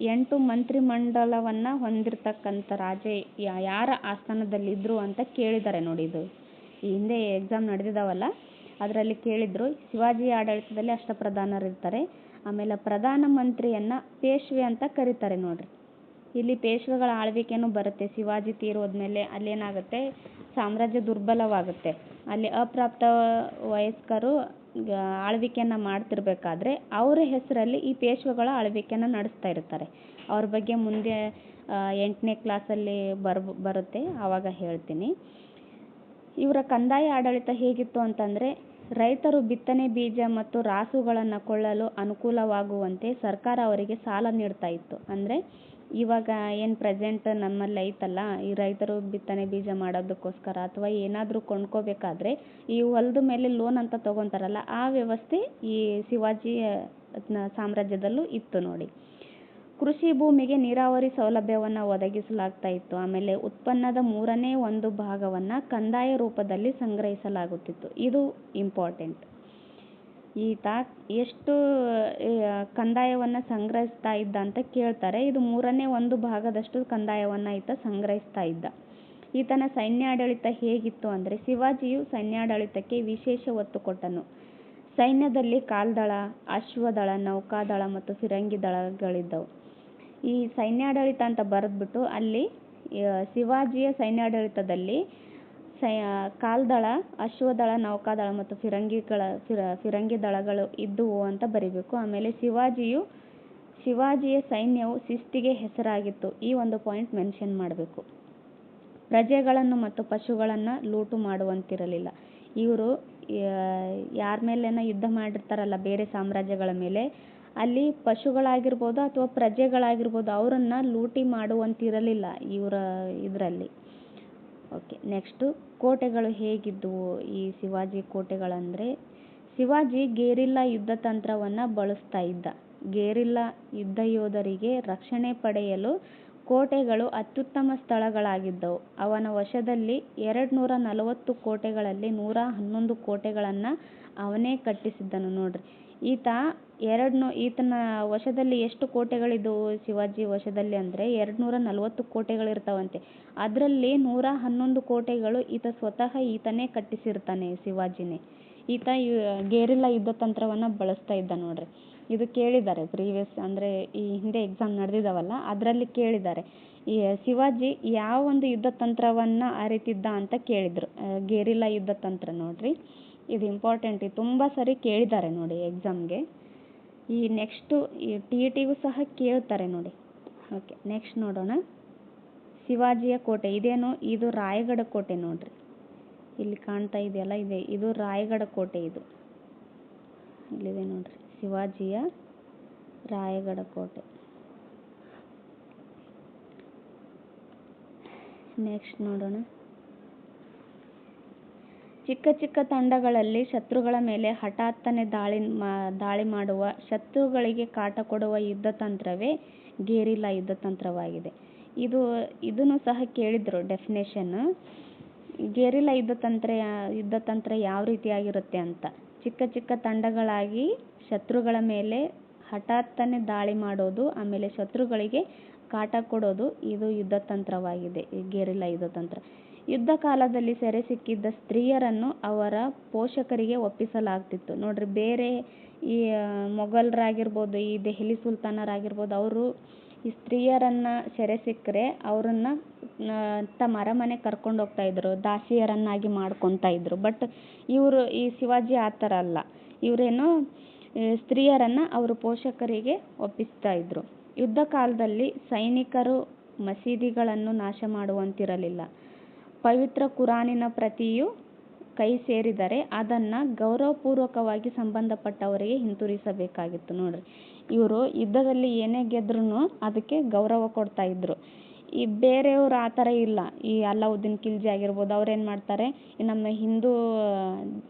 8 ಮಂತ್ರಿಮಂಡಲವನ್ನು ಹೊಂದಿರತಕ್ಕಂಥ ರಾಜ ಯಾರ ಆಸ್ಥಾನದಲ್ಲಿದ್ದರು ಅಂತ ಕೇಳಿದ್ದಾರೆ ನೋಡಿ. ಇದು ಈ ಹಿಂದೆ ಎಕ್ಸಾಮ್ ನಡೆದಿದ್ದಾವಲ್ಲ ಅದರಲ್ಲಿ ಕೇಳಿದ್ರು. ಶಿವಾಜಿ ಆಡಳಿತದಲ್ಲಿ ಅಷ್ಟಪ್ರಧಾನರಿರ್ತಾರೆ. ಆಮೇಲೆ ಪ್ರಧಾನ ಮಂತ್ರಿಯನ್ನು ಪೇಶ್ವೆ ಅಂತ ಕರೀತಾರೆ ನೋಡ್ರಿ. ಇಲ್ಲಿ ಪೇಶ್ವೆಗಳ ಆಳ್ವಿಕೆನೂ ಬರುತ್ತೆ. ಶಿವಾಜಿ ತೀರೋದ್ಮೇಲೆ ಅಲ್ಲೇನಾಗುತ್ತೆ, ಸಾಮ್ರಾಜ್ಯ ದುರ್ಬಲವಾಗುತ್ತೆ. ಅಲ್ಲಿ ಅಪ್ರಾಪ್ತ ವಯಸ್ಕರು ಆಳ್ವಿಕೆಯನ್ನು ಮಾಡ್ತಿರ್ಬೇಕಾದ್ರೆ ಅವರ ಹೆಸರಲ್ಲಿ ಈ ಪೇಶ್ವೆಗಳ ಆಳ್ವಿಕೆಯನ್ನು ನಡೆಸ್ತಾ ಇರ್ತಾರೆ. ಅವ್ರ ಬಗ್ಗೆ ಮುಂದೆ 8ನೇ ಕ್ಲಾಸಲ್ಲಿ ಬರುತ್ತೆ, ಆವಾಗ ಹೇಳ್ತೀನಿ. ಇವರ ಕಂದಾಯ ಆಡಳಿತ ಹೇಗಿತ್ತು ಅಂತಂದರೆ, ರೈತರು ಬಿತ್ತನೆ ಬೀಜ ಮತ್ತು ರಾಸುಗಳನ್ನು ಕೊಳ್ಳಲು ಅನುಕೂಲವಾಗುವಂತೆ ಸರ್ಕಾರ ಅವರಿಗೆ ಸಾಲ ನೀಡ್ತಾ ಇತ್ತು. ಅಂದರೆ ಇವಾಗ ಏನು ಪ್ರೆಸೆಂಟ್ ನಮ್ಮಲ್ಲಿ ಐತಲ್ಲ, ಈ ರೈತರು ಬಿತ್ತನೆ ಬೀಜ ಮಾಡೋದಕ್ಕೋಸ್ಕರ ಅಥವಾ ಏನಾದರೂ ಕೊಂಡ್ಕೋಬೇಕಾದ್ರೆ ಈ ಹೊಲದ ಮೇಲೆ ಲೋನ್ ಅಂತ ತೊಗೊತಾರಲ್ಲ, ಆ ವ್ಯವಸ್ಥೆ ಈ ಶಿವಾಜಿ ಸಾಮ್ರಾಜ್ಯದಲ್ಲೂ ಇತ್ತು ನೋಡಿ. ಕೃಷಿ ಭೂಮಿಗೆ ನೀರಾವರಿ ಸೌಲಭ್ಯವನ್ನು ಒದಗಿಸಲಾಗ್ತಾ ಇತ್ತು. ಆಮೇಲೆ ಉತ್ಪನ್ನದ 1/3 ಭಾಗವನ್ನು ಕಂದಾಯ ರೂಪದಲ್ಲಿ ಸಂಗ್ರಹಿಸಲಾಗುತ್ತಿತ್ತು. ಇದು ಇಂಪಾರ್ಟೆಂಟ್. ಈತ ಎಷ್ಟು ಕಂದಾಯವನ್ನು ಸಂಗ್ರಹಿಸ್ತಾ ಇದ್ದ ಅಂತ ಕೇಳ್ತಾರೆ. ಇದು 1/3 ಭಾಗದಷ್ಟು ಕಂದಾಯವನ್ನು ಈತ ಸಂಗ್ರಹಿಸ್ತಾ ಇದ್ದ. ಈತನ ಸೈನ್ಯಾಡಳಿತ ಹೇಗಿತ್ತು ಅಂದರೆ, ಶಿವಾಜಿಯು ಸೈನ್ಯಾಡಳಿತಕ್ಕೆ ವಿಶೇಷ ಒತ್ತು ಕೊಟ್ಟನು. ಸೈನ್ಯದಲ್ಲಿ ಕಾಲ್ದಳ, ಅಶ್ವದಳ, ನೌಕಾದಳ ಮತ್ತು ಫಿರಂಗಿ ದಳಗಳಿದ್ದವು. ಈ ಸೈನ್ಯಾಡಳಿತ ಅಂತ ಬರೆದ್ಬಿಟ್ಟು ಅಲ್ಲಿ ಶಿವಾಜಿಯ ಸೈನ್ಯಾಡಳಿತದಲ್ಲಿ ಕಾಲ್ದಳ, ಅಶ್ವದಳ, ನೌಕಾದಳ ಮತ್ತು ಫಿರಂಗಿ ದಳಗಳು ಇದ್ದುವು ಅಂತ ಬರಿಬೇಕು. ಆಮೇಲೆ ಶಿವಾಜಿಯ ಸೈನ್ಯವು ಶಿಸ್ತಿಗೆ ಹೆಸರಾಗಿತ್ತು. ಈ ಒಂದು ಪಾಯಿಂಟ್ ಮೆನ್ಷನ್ ಮಾಡಬೇಕು. ಪ್ರಜೆಗಳನ್ನು ಮತ್ತು ಪಶುಗಳನ್ನು ಲೂಟು ಮಾಡುವಂತಿರಲಿಲ್ಲ. ಇವರು ಯಾರ ಮೇಲೇನ ಯುದ್ಧ ಮಾಡಿರ್ತಾರಲ್ಲ ಬೇರೆ ಸಾಮ್ರಾಜ್ಯಗಳ ಮೇಲೆ, ಅಲ್ಲಿ ಪಶುಗಳಾಗಿರ್ಬೋದು ಅಥವಾ ಪ್ರಜೆಗಳಾಗಿರ್ಬೋದು ಅವರನ್ನು ಲೂಟಿ ಮಾಡುವಂತಿರಲಿಲ್ಲ ಇವರ ಇದರಲ್ಲಿ. ಓಕೆ, ನೆಕ್ಸ್ಟು ಕೋಟೆಗಳು ಹೇಗಿದ್ದವು ಈ ಶಿವಾಜಿ ಕೋಟೆಗಳಂದರೆ, ಶಿವಾಜಿ ಗೆರಿಲ್ಲಾ ಯುದ್ಧ ತಂತ್ರವನ್ನು ಬಳಸ್ತಾ ಇದ್ದ. ಗೆರಿಲ್ಲಾ ಯುದ್ಧ ಯೋಧರಿಗೆ ರಕ್ಷಣೆ ಪಡೆಯಲು ಕೋಟೆಗಳು ಅತ್ಯುತ್ತಮ ಸ್ಥಳಗಳಾಗಿದ್ದವು. ಅವನ ವಶದಲ್ಲಿ 240 ಕೋಟೆಗಳಲ್ಲಿ 111 ಕೋಟೆಗಳನ್ನು ಅವನೇ ಕಟ್ಟಿಸಿದ್ದನು ನೋಡ್ರಿ. ಈತ ಈತನ ವಶದಲ್ಲಿ ಎಷ್ಟು ಕೋಟೆಗಳಿದ್ದವು ಶಿವಾಜಿ ವಶದಲ್ಲಿ ಅಂದರೆ 240 ಕೋಟೆಗಳಿರ್ತಾವಂತೆ. ಅದರಲ್ಲಿ 111 ಕೋಟೆಗಳು ಸ್ವತಃ ಈತನೇ ಕಟ್ಟಿಸಿರ್ತಾನೆ, ಶಿವಾಜಿನೇ. ಈತ ಗೆರಿಲ್ಲಾ ಯುದ್ಧ ತಂತ್ರವನ್ನು ಬಳಸ್ತಾ ಇದ್ದ ನೋಡ್ರಿ. ಇದು ಕೇಳಿದ್ದಾರೆ ಪ್ರೀವಿಯಸ್ ಅಂದರೆ ಈ ಹಿಂದೆ ಎಕ್ಸಾಮ್ ನಡೆದಿದ್ದಾವಲ್ಲ ಅದರಲ್ಲಿ ಕೇಳಿದ್ದಾರೆ. ಈ ಶಿವಾಜಿ ಯಾವ ಒಂದು ಯುದ್ಧ ತಂತ್ರವನ್ನು ಅರಿತಿದ್ದ ಅಂತ ಕೇಳಿದರು. ಗೆರಿಲ್ಲಾ ಯುದ್ಧ ತಂತ್ರ ನೋಡ್ರಿ, ಇದು ಇಂಪಾರ್ಟೆಂಟ್. ತುಂಬ ಸರಿ ಕೇಳಿದ್ದಾರೆ ನೋಡಿ ಎಕ್ಸಾಮ್ಗೆ. ಈ ನೆಕ್ಸ್ಟು ಈ TETಗೂ ಸಹ ಕೇಳ್ತಾರೆ ನೋಡಿ. ಓಕೆ, ನೆಕ್ಸ್ಟ್ ನೋಡೋಣ. ಶಿವಾಜಿಯ ಕೋಟೆ ಇದು ರಾಯಗಢ ಕೋಟೆ ನೋಡ್ರಿ. ಇಲ್ಲಿ ಕಾಣ್ತಾ ಇದೆಯಲ್ಲ, ಇದು ರಾಯಗಢ ಕೋಟೆ. ಇಲ್ಲಿದೆ ನೋಡ್ರಿ, ಶಿವಾಜಿಯ ರಾಯಗಢ ಕೋಟೆ. ನೆಕ್ಸ್ಟ್ ನೋಡೋಣ. ಚಿಕ್ಕ ಚಿಕ್ಕ ತಂಡಗಳಲ್ಲಿ ಶತ್ರುಗಳ ಮೇಲೆ ಹಠಾತ್ತನೆ ದಾಳಿ ಮಾಡುವ, ಶತ್ರುಗಳಿಗೆ ಕಾಟ ಕೊಡುವ ಯುದ್ಧ ತಂತ್ರವೇ ಗೆರಿಲ್ಲಾ ಯುದ್ಧ ತಂತ್ರವಾಗಿದೆ. ಇದನ್ನು ಸಹ ಕೇಳಿದ್ರು ಡೆಫಿನೇಷನ್. ಗೆರಿಲ್ಲಾ ಯುದ್ಧ ತಂತ್ರ ಯಾವ ರೀತಿಯಾಗಿರುತ್ತೆ ಅಂತ. ಚಿಕ್ಕ ಚಿಕ್ಕ ತಂಡಗಳಾಗಿ ಶತ್ರುಗಳ ಮೇಲೆ ಹಠಾತ್ತನೆ ದಾಳಿ ಮಾಡೋದು, ಆಮೇಲೆ ಶತ್ರುಗಳಿಗೆ ಕಾಟ ಕೊಡೋದು, ಇದು ಯುದ್ಧ ತಂತ್ರವಾಗಿದೆ, ಈ ಗೆರಿಲ್ಲಾ ಯುದ್ಧ ತಂತ್ರ. ಯುದ್ಧ ಕಾಲದಲ್ಲಿ ಸೆರೆ ಸಿಕ್ಕಿದ್ದ ಸ್ತ್ರೀಯರನ್ನು ಅವರ ಪೋಷಕರಿಗೆ ಒಪ್ಪಿಸಲಾಗ್ತಿತ್ತು ನೋಡ್ರಿ. ಬೇರೆ ಈ ಮೊಘಲರಾಗಿರ್ಬೋದು, ಈ ದೆಹಲಿ ಸುಲ್ತಾನರಾಗಿರ್ಬೋದು, ಅವರು ಈ ಸ್ತ್ರೀಯರನ್ನು ಸೆರೆ ಸಿಕ್ಕರೆ ಅವರನ್ನು ತಮ್ಮ ಅರಮನೆ ಕರ್ಕೊಂಡು ಹೋಗ್ತಾ ಇದ್ರು, ದಾಸಿಯರನ್ನಾಗಿ ಮಾಡ್ಕೊತಾ ಇದ್ರು. ಬಟ್ ಈ ಶಿವಾಜಿ ಆ ಥರ ಅಲ್ಲ. ಇವರೇನು ಸ್ತ್ರೀಯರನ್ನು ಅವರ ಪೋಷಕರಿಗೆ ಒಪ್ಪಿಸ್ತಾ ಇದ್ರು. ಯುದ್ಧ ಕಾಲದಲ್ಲಿ ಸೈನಿಕರು ಮಸೀದಿಗಳನ್ನು ನಾಶ ಮಾಡುವಂತಿರಲಿಲ್ಲ. ಪವಿತ್ರ ಕುರಾನಿನ ಪ್ರತಿಯು ಕೈ ಸೇರಿದರೆ ಅದನ್ನು ಗೌರವಪೂರ್ವಕವಾಗಿ ಸಂಬಂಧಪಟ್ಟವರಿಗೆ ಹಿಂತಿರುಗಿಸಬೇಕಾಗಿತ್ತು ನೋಡ್ರಿ. ಇವರು ಯುದ್ಧದಲ್ಲಿ ಏನೇ ಗೆದ್ರೂ ಅದಕ್ಕೆ ಗೌರವ ಕೊಡ್ತಾ ಇದ್ರು. ಈ ಬೇರೆಯವರು ಆ ಥರ ಇಲ್ಲ. ಈ ಅಲಾವುದ್ದೀನ್ ಖಿಲ್ಜಿ ಆಗಿರ್ಬೋದು, ಅವ್ರೇನು ಮಾಡ್ತಾರೆ, ನಮ್ಮ ಹಿಂದೂ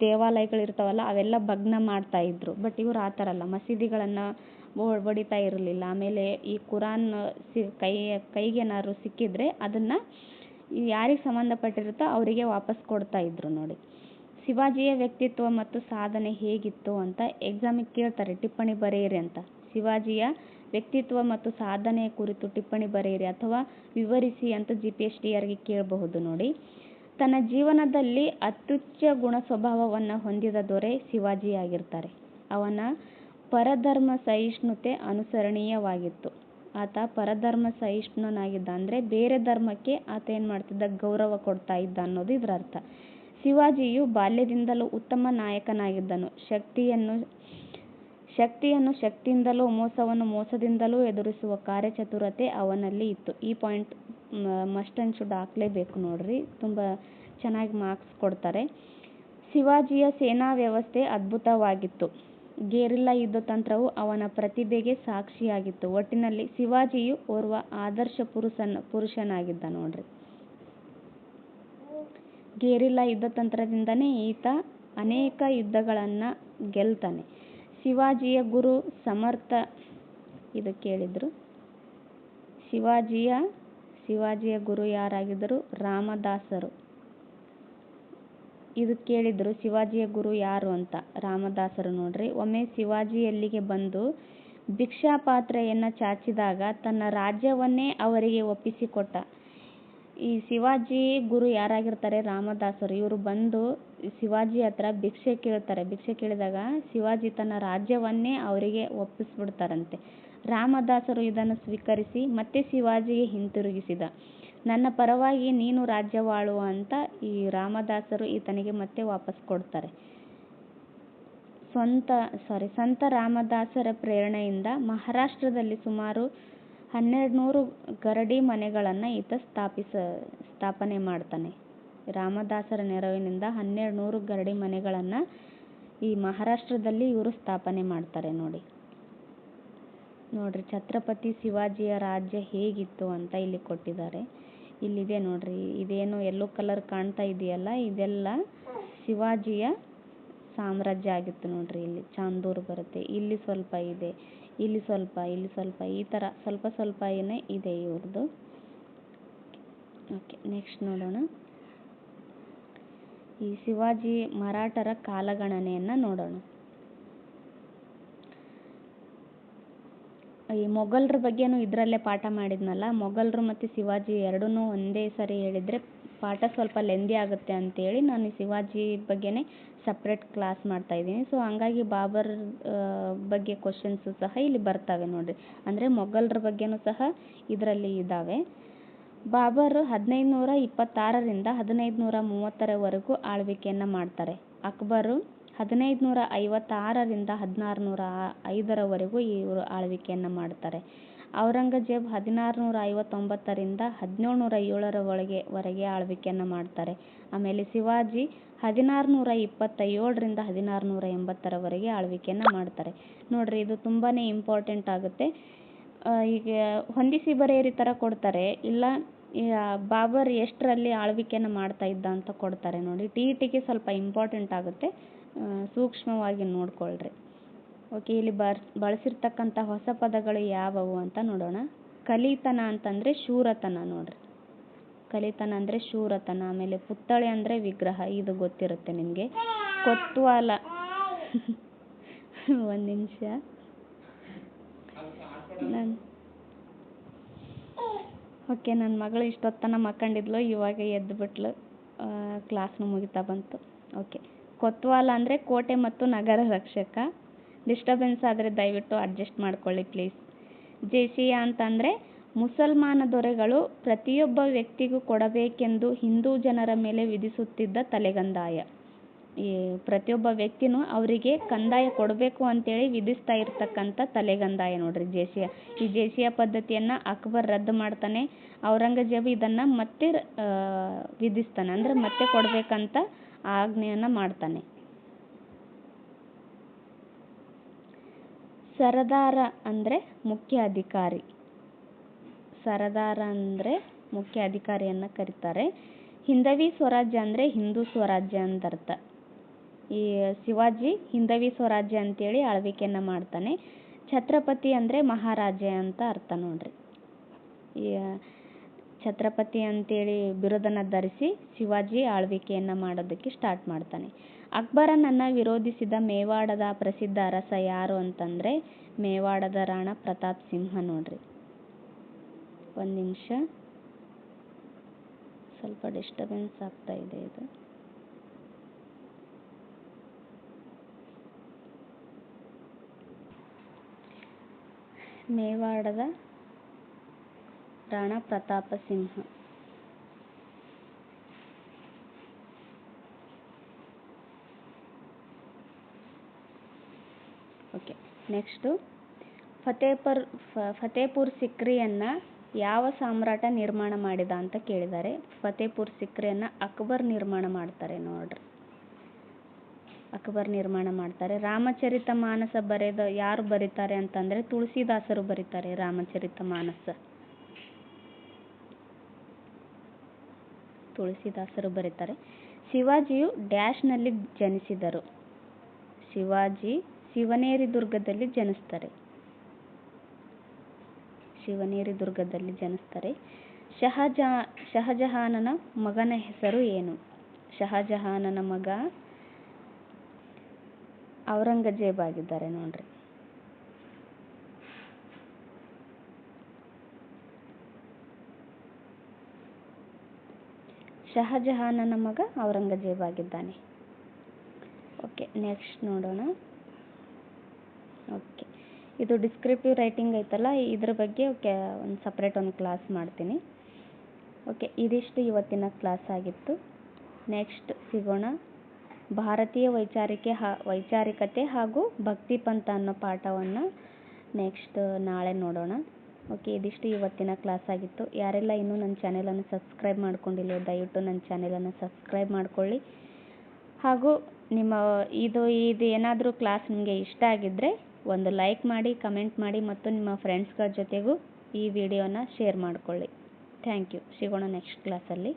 ದೇವಾಲಯಗಳಿರ್ತಾವಲ್ಲ ಅವೆಲ್ಲ ಭಗ್ನ ಮಾಡ್ತಾ ಇದ್ರು. ಬಟ್ ಇವರು ಆ ಥರ ಅಲ್ಲ, ಮಸೀದಿಗಳನ್ನು ಹೊಡಿತಾ ಇರಲಿಲ್ಲ. ಆಮೇಲೆ ಈ ಕುರಾನ್ ಕೈಗೇನಾದ್ರು ಸಿಕ್ಕಿದ್ರೆ ಅದನ್ನು ಯಾರಿಗೆ ಸಂಬಂಧಪಟ್ಟಿರುತ್ತೋ ಅವರಿಗೆ ವಾಪಸ್ ಕೊಡ್ತಾ ಇದ್ರು ನೋಡಿ. ಶಿವಾಜಿಯ ವ್ಯಕ್ತಿತ್ವ ಮತ್ತು ಸಾಧನೆ ಹೇಗಿತ್ತು ಅಂತ ಎಕ್ಸಾಮಿಗೆ ಕೇಳ್ತಾರೆ, ಟಿಪ್ಪಣಿ ಬರೆಯಿರಿ ಅಂತ. ಶಿವಾಜಿಯ ವ್ಯಕ್ತಿತ್ವ ಮತ್ತು ಸಾಧನೆಯ ಕುರಿತು ಟಿಪ್ಪಣಿ ಬರೆಯಿರಿ ಅಥವಾ ವಿವರಿಸಿ ಅಂತ GPSTRಗೆ ಕೇಳಬಹುದು ನೋಡಿ. ತನ್ನ ಜೀವನದಲ್ಲಿ ಅತ್ಯುಚ್ಚ ಗುಣ ಸ್ವಭಾವವನ್ನು ಹೊಂದಿದ ದೊರೆ ಶಿವಾಜಿಯಾಗಿರ್ತಾರೆ. ಅವನ ಪರಧರ್ಮ ಸಹಿಷ್ಣುತೆ ಅನುಸರಣೀಯವಾಗಿತ್ತು. ಆತ ಪರಧರ್ಮ ಸಹಿಷ್ಣುನಾಗಿದ್ದ ಅಂದರೆ ಬೇರೆ ಧರ್ಮಕ್ಕೆ ಆತ ಏನು ಮಾಡ್ತಿದ್ದ, ಗೌರವ ಕೊಡ್ತಾ ಇದ್ದ ಅನ್ನೋದು ಇದರ ಅರ್ಥ. ಶಿವಾಜಿಯು ಬಾಲ್ಯದಿಂದಲೂ ಉತ್ತಮ ನಾಯಕನಾಗಿದ್ದನು. ಶಕ್ತಿಯನ್ನು ಶಕ್ತಿಯಿಂದಲೂ, ಮೋಸವನ್ನು ಮೋಸದಿಂದಲೂ ಎದುರಿಸುವ ಕಾರ್ಯಚತುರತೆ ಅವನಲ್ಲಿ ಇತ್ತು. ಈ ಪಾಯಿಂಟ್ ಮಸ್ಟ್ ಆ್ಯಂಡ್ ಶುಡ್ ಹಾಕಲೇಬೇಕು ನೋಡ್ರಿ, ತುಂಬ ಚೆನ್ನಾಗಿ ಮಾರ್ಕ್ಸ್ ಕೊಡ್ತಾರೆ. ಶಿವಾಜಿಯ ಸೇನಾ ವ್ಯವಸ್ಥೆ ಅದ್ಭುತವಾಗಿತ್ತು. ಗೆರಿಲ್ಲಾ ಯುದ್ಧ ತಂತ್ರವು ಅವನ ಪ್ರತಿಭೆಗೆ ಸಾಕ್ಷಿಯಾಗಿತ್ತು. ಒಟ್ಟಿನಲ್ಲಿ ಶಿವಾಜಿಯು ಓರ್ವ ಆದರ್ಶ ಪುರುಷನಾಗಿದ್ದ ನೋಡ್ರಿ. ಗೆರಿಲ್ಲಾ ಯುದ್ಧ ತಂತ್ರದಿಂದನೇ ಈತ ಅನೇಕ ಯುದ್ಧಗಳನ್ನು ಗೆಲ್ತಾನೆ. ಶಿವಾಜಿಯ ಗುರು ಸಮರ್ಥ, ಇದು ಕೇಳಿದ್ರು. ಶಿವಾಜಿಯ ಗುರು ಯಾರಾಗಿದ್ದರು? ರಾಮದಾಸರು. ಇದು ಕೇಳಿದ್ರು, ಶಿವಾಜಿಯ ಗುರು ಯಾರು ಅಂತ. ರಾಮದಾಸರು ನೋಡ್ರಿ. ಒಮ್ಮೆ ಶಿವಾಜಿ ಎಲ್ಲಿಗೆ ಬಂದು ಭಿಕ್ಷಾಪಾತ್ರೆಯನ್ನು ಚಾಚಿದಾಗ ತನ್ನ ರಾಜ್ಯವನ್ನೇ ಅವರಿಗೆ ಒಪ್ಪಿಸಿಕೊಟ್ಟ. ಈ ಶಿವಾಜಿ ಗುರು ಯಾರಾಗಿರ್ತಾರೆ? ರಾಮದಾಸರು. ಇವರು ಬಂದು ಶಿವಾಜಿ ಹತ್ರ ಭಿಕ್ಷೆ ಕೇಳ್ತಾರೆ. ಭಿಕ್ಷೆ ಕೇಳಿದಾಗ ಶಿವಾಜಿ ತನ್ನ ರಾಜ್ಯವನ್ನೇ ಅವರಿಗೆ ಒಪ್ಪಿಸ್ಬಿಡ್ತಾರಂತೆ. ರಾಮದಾಸರು ಇದನ್ನು ಸ್ವೀಕರಿಸಿ ಮತ್ತೆ ಶಿವಾಜಿಗೆ ಹಿಂತಿರುಗಿಸಿದ. ನನ್ನ ಪರವಾಗಿ ನೀನು ರಾಜ್ಯವಾಳು ಅಂತ ಈ ರಾಮದಾಸರು ಈತನಿಗೆ ಮತ್ತೆ ವಾಪಸ್ ಕೊಡ್ತಾರೆ. ಸಂತ ರಾಮದಾಸರ ಪ್ರೇರಣೆಯಿಂದ ಮಹಾರಾಷ್ಟ್ರದಲ್ಲಿ ಸುಮಾರು 1200 ಗರಡಿ ಮನೆಗಳನ್ನು ಈತ ಸ್ಥಾಪನೆ ಮಾಡ್ತಾನೆ. ರಾಮದಾಸರ ನೆರವಿನಿಂದ 1200 ಗರಡಿ ಮನೆಗಳನ್ನು ಈ ಮಹಾರಾಷ್ಟ್ರದಲ್ಲಿ ಇವರು ಸ್ಥಾಪನೆ ಮಾಡ್ತಾರೆ ನೋಡ್ರಿ. ಛತ್ರಪತಿ ಶಿವಾಜಿಯ ರಾಜ್ಯ ಹೇಗಿತ್ತು ಅಂತ ಇಲ್ಲಿ ಕೊಟ್ಟಿದ್ದಾರೆ. ಇಲ್ಲಿದೆ ನೋಡ್ರಿ, ಇದೇನು ಯೆಲ್ಲೋ ಕಲರ್ ಕಾಣ್ತಾ ಇದೆಯಲ್ಲ, ಇದೆಲ್ಲ ಶಿವಾಜಿಯ ಸಾಮ್ರಾಜ್ಯ ಆಗಿತ್ತು ನೋಡ್ರಿ. ಇಲ್ಲಿ ಚಾಂದೂರು ಬರುತ್ತೆ, ಇಲ್ಲಿ ಸ್ವಲ್ಪ ಇದೆ, ಇಲ್ಲಿ ಸ್ವಲ್ಪ ಈ ಥರ ಸ್ವಲ್ಪ ಏನೇ ಇದೆ ಇವ್ರದ್ದು. ಓಕೆ, ನೆಕ್ಸ್ಟ್ ನೋಡೋಣ. ಈ ಶಿವಾಜಿ ಮರಾಠರ ಕಾಲಗಣನೆಯನ್ನು ನೋಡೋಣ. ಈ ಮೊಘಲರ ಬಗ್ಗೆನೂ ಇದರಲ್ಲೇ ಪಾಠ ಮಾಡಿದ್ನಲ್ಲ, ಮೊಘಲರು ಮತ್ತು ಶಿವಾಜಿ ಎರಡೂ ಒಂದೇ ಸರಿ ಹೇಳಿದರೆ ಪಾಠ ಸ್ವಲ್ಪ ಲೆಂದಿ ಆಗುತ್ತೆ ಅಂತೇಳಿ ನಾನು ಶಿವಾಜಿ ಬಗ್ಗೆನೇ ಸಪ್ರೇಟ್ ಕ್ಲಾಸ್ ಮಾಡ್ತಾಯಿದ್ದೀನಿ. ಸೊ ಹಂಗಾಗಿ ಬಾಬರ್ ಬಗ್ಗೆ ಕ್ವಶನ್ಸು ಸಹ ಇಲ್ಲಿ ಬರ್ತವೆ ನೋಡಿರಿ. ಅಂದರೆ ಮೊಘಲರ ಬಗ್ಗೆನೂ ಸಹ ಇದರಲ್ಲಿ ಇದ್ದಾವೆ. ಬಾಬರ್ 1526ರಿಂದ 1530ರವರೆಗೂ ಆಳ್ವಿಕೆಯನ್ನು ಮಾಡ್ತಾರೆ. ಅಕ್ಬರು 1556ರಿಂದ 1605ರವರೆಗೂ ಇವರು ಆಳ್ವಿಕೆಯನ್ನು ಮಾಡ್ತಾರೆ. ಔರಂಗಜೇಬ್ 1659ರಿಂದ 1707ವರೆಗೆ ಆಳ್ವಿಕೆಯನ್ನು ಮಾಡ್ತಾರೆ. ಆಮೇಲೆ ಶಿವಾಜಿ 1627ರಿಂದ 1680ರವರೆಗೆ ಆಳ್ವಿಕೆಯನ್ನು ಮಾಡ್ತಾರೆ. ನೋಡ್ರಿ, ಇದು ತುಂಬಾ ಇಂಪಾರ್ಟೆಂಟ್ ಆಗುತ್ತೆ. ಈಗ ಹೊಂದಿಸಿ ಬರೆಯಿರಿ ಥರ ಕೊಡ್ತಾರೆ, ಇಲ್ಲ ಬಾಬರ್ ಎಷ್ಟರಲ್ಲಿ ಆಳ್ವಿಕೆಯನ್ನು ಮಾಡ್ತಾ ಇದ್ದ ಅಂತ ಕೊಡ್ತಾರೆ ನೋಡಿ. ಟಿ.ಇ.ಟಿಗೆ ಸ್ವಲ್ಪ ಇಂಪಾರ್ಟೆಂಟ್ ಆಗುತ್ತೆ, ಸೂಕ್ಷ್ಮವಾಗಿ ನೋಡ್ಕೊಳ್ರಿ. ಓಕೆ, ಇಲ್ಲಿ ಬಳಸಿರ್ತಕ್ಕಂಥ ಹೊಸ ಪದಗಳು ಯಾವುವು ಅಂತ ನೋಡೋಣ. ಕಲಿತನ ಅಂತಂದರೆ ಶೂರತನ ನೋಡ್ರಿ. ಕಲಿತನ ಅಂದರೆ ಶೂರತನ. ಆಮೇಲೆ ಪುತ್ಥಳಿ ಅಂದರೆ ವಿಗ್ರಹ, ಇದು ಗೊತ್ತಿರುತ್ತೆ ನಿಮಗೆ. ಕೊತ್ವಾಲ ಒಂದು ನಿಮಿಷ, ಓಕೆ, ನನ್ನ ಮಗಳು ಇಷ್ಟೊತ್ತನ ಮಕ್ಕಂಡಿದ್ಲು, ಇವಾಗ ಎದ್ದುಬಿಟ್ಲು, ಕ್ಲಾಸ್ನು ಮುಗಿತಾ ಬಂತು. ಓಕೆ, ಕೊತ್ವಾಲ ಅಂದರೆ ಕೋಟೆ ಮತ್ತು ನಗರ ರಕ್ಷಕ. ಡಿಸ್ಟರ್ಬೆನ್ಸ್ ಆದರೆ ದಯವಿಟ್ಟು ಅಡ್ಜಸ್ಟ್ ಮಾಡ್ಕೊಳ್ಳಿ ಪ್ಲೀಸ್. ಜೇಸಿಯಾ ಅಂತಂದರೆ ಮುಸಲ್ಮಾನ ದೊರೆಗಳು ಪ್ರತಿಯೊಬ್ಬ ವ್ಯಕ್ತಿಗೂ ಕೊಡಬೇಕೆಂದು ಹಿಂದೂ ಜನರ ಮೇಲೆ ವಿಧಿಸುತ್ತಿದ್ದ ತಲೆಗಂದಾಯ. ಈ ಪ್ರತಿಯೊಬ್ಬ ವ್ಯಕ್ತಿನೂ ಅವರಿಗೆ ಕಂದಾಯ ಕೊಡಬೇಕು ಅಂತೇಳಿ ವಿಧಿಸ್ತಾ ಇರ್ತಕ್ಕಂಥ ತಲೆಗಂದಾಯ ನೋಡ್ರಿ ಜೇಸಿಯಾ. ಈ ಜೇಸಿಯಾ ಪದ್ಧತಿಯನ್ನು ಅಕ್ಬರ್ ರದ್ದು ಮಾಡ್ತಾನೆ. ಔರಂಗಜೇಬ್ ಇದನ್ನು ಮತ್ತೆ ವಿಧಿಸ್ತಾನೆ, ಅಂದರೆ ಮತ್ತೆ ಕೊಡಬೇಕಂತ ಆಜ್ಞೆಯನ್ನು ಮಾಡ್ತಾನೆ. ಸರದಾರ ಅಂದರೆ ಮುಖ್ಯ ಅಧಿಕಾರಿ. ಸರದಾರ ಅಂದರೆ ಮುಖ್ಯ ಅಧಿಕಾರಿಯನ್ನು ಕರೀತಾರೆ. ಹಿಂದವಿ ಸ್ವರಾಜ್ಯ ಅಂದರೆ ಹಿಂದೂ ಸ್ವರಾಜ್ಯ ಅಂತ ಅರ್ಥ. ಈ ಶಿವಾಜಿ ಹಿಂದವಿ ಸ್ವರಾಜ್ಯ ಅಂತೇಳಿ ಆಳ್ವಿಕೆಯನ್ನು ಮಾಡ್ತಾನೆ. ಛತ್ರಪತಿ ಅಂದರೆ ಮಹಾರಾಜ ಅಂತ ಅರ್ಥ ನೋಡ್ರಿ. ಈ ಛತ್ರಪತಿ ಅಂತೇಳಿ ಬಿರುದನ್ನು ಧರಿಸಿ ಶಿವಾಜಿ ಆಳ್ವಿಕೆಯನ್ನು ಮಾಡೋದಕ್ಕೆ ಸ್ಟಾರ್ಟ್ ಮಾಡ್ತಾನೆ. ಅಕ್ಬರನನ್ನು ವಿರೋಧಿಸಿದ ಮೇವಾಡದ ಪ್ರಸಿದ್ಧ ಅರಸ ಯಾರು ಅಂತಂದರೆ ಮೇವಾಡದ ರಾಣಾ ಪ್ರತಾಪ್ ಸಿಂಹ ನೋಡ್ರಿ. ಒಂದು ನಿಮಿಷ, ಸ್ವಲ್ಪ ಡಿಸ್ಟರ್ಬೆನ್ಸ್ ಆಗ್ತಾ ಇದೆ ಇದು. ಮೇವಾಡದ ರಾಣಾ ಪ್ರತಾಪ ಸಿಂಹ. ಓಕೆ, ನೆಕ್ಸ್ಟು ಫತೇಪುರ್ ಸಿಕ್ರಿಯನ್ನು ಯಾವ ಸಾಮ್ರಾಟ ನಿರ್ಮಾಣ ಮಾಡಿದ ಅಂತ ಕೇಳಿದ್ದಾರೆ. ಫತೇಪುರ್ ಸಿಕ್ರಿಯನ್ನು ಅಕ್ಬರ್ ನಿರ್ಮಾಣ ಮಾಡ್ತಾರೆ ನೋಡ್ರಿ. ಅಕ್ಬರ್ ನಿರ್ಮಾಣ ಮಾಡ್ತಾರೆ. ರಾಮಚರಿತ ಮಾನಸ ಯಾರು ಬರೀತಾರೆ ಅಂತಂದರೆ ತುಳಸಿದಾಸರು ಬರೀತಾರೆ ರಾಮಚರಿತ ಮಾನಸ. ತುಳಸಿದಾಸರು ಬರೀತಾರೆ. ಶಿವಾಜಿಯು ಡ್ಯಾಶ್ನಲ್ಲಿ ಜನಿಸಿದರು. ಶಿವಾಜಿ ಶಿವನೇರಿ ದುರ್ಗದಲ್ಲಿ ಜನಿಸ್ತಾರೆ. ಶಿವನೇರಿ ದುರ್ಗದಲ್ಲಿ ಜನಿಸ್ತಾರೆ. ಶಹಜಹಾನನ ಮಗನ ಹೆಸರು ಏನು? ಶಹಜಹಾನನ ಮಗ ಔರಂಗಜೇಬ್ ಆಗಿದ್ದಾರೆ ನೋಡ್ರಿ. ಶಹಜಹಾನನ ಮಗ ಔರಂಗಜೇಬ್ ಆಗಿದ್ದಾನೆ. ಓಕೆ, ನೆಕ್ಸ್ಟ್ ನೋಡೋಣ. ಓಕೆ, ಇದು ಡಿಸ್ಕ್ರಿಪ್ಟಿವ್ ರೈಟಿಂಗ್ ಐತಲ್ಲ, ಇದ್ರ ಬಗ್ಗೆ ಒಂದು ಸಪ್ರೇಟ್ ಒಂದು ಕ್ಲಾಸ್ ಮಾಡ್ತೀನಿ. ಓಕೆ, ಇದಿಷ್ಟು ಇವತ್ತಿನ ಕ್ಲಾಸ್ ಆಗಿತ್ತು. ನೆಕ್ಸ್ಟ್ ಸಿಗೋಣ. ಭಾರತೀಯ ವೈಚಾರಿಕತೆ ಹಾಗೂ ಭಕ್ತಿ ಪಂಥ ಅನ್ನೋ ಪಾಠವನ್ನು ನೆಕ್ಸ್ಟ್ ನಾಳೆ ನೋಡೋಣ. ಓಕೆ, ಇದಿಷ್ಟು ಇವತ್ತಿನ ಕ್ಲಾಸ್ ಆಗಿತ್ತು. ಯಾರೆಲ್ಲ ಇನ್ನೂ ನನ್ನ ಚಾನೆಲನ್ನು ಸಬ್ಸ್ಕ್ರೈಬ್ ಮಾಡ್ಕೊಂಡಿಲ್ಲ ದಯವಿಟ್ಟು ನನ್ನ ಚಾನೆಲನ್ನು ಸಬ್ಸ್ಕ್ರೈಬ್ ಮಾಡ್ಕೊಳ್ಳಿ. ಹಾಗೂ ಇದು ಏನಾದರೂ ಕ್ಲಾಸ್ ನಿಮಗೆ ಇಷ್ಟ ಆಗಿದ್ದರೆ ಒಂದು ಲೈಕ್ ಮಾಡಿ, ಕಮೆಂಟ್ ಮಾಡಿ ಮತ್ತು ನಿಮ್ಮ ಫ್ರೆಂಡ್ಸ್ಗಳ ಜೊತೆಗೂ ಈ ವಿಡಿಯೋನ ಶೇರ್ ಮಾಡಿಕೊಳ್ಳಿ. Thank you. ಸಿಗೋಣ ನೆಕ್ಸ್ಟ್ ಕ್ಲಾಸಲ್ಲಿ.